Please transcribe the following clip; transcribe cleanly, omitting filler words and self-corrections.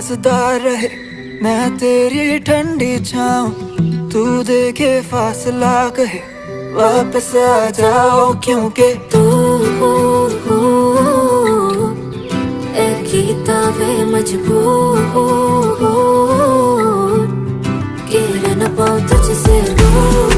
राज़दार रहे, मैं तेरी ठंडी छाँव, तू देखे फासला कहे, वापस आ जाओ क्योंकि तू एक किताबे मजबूर गिर न पाऊं तुझसे दूर।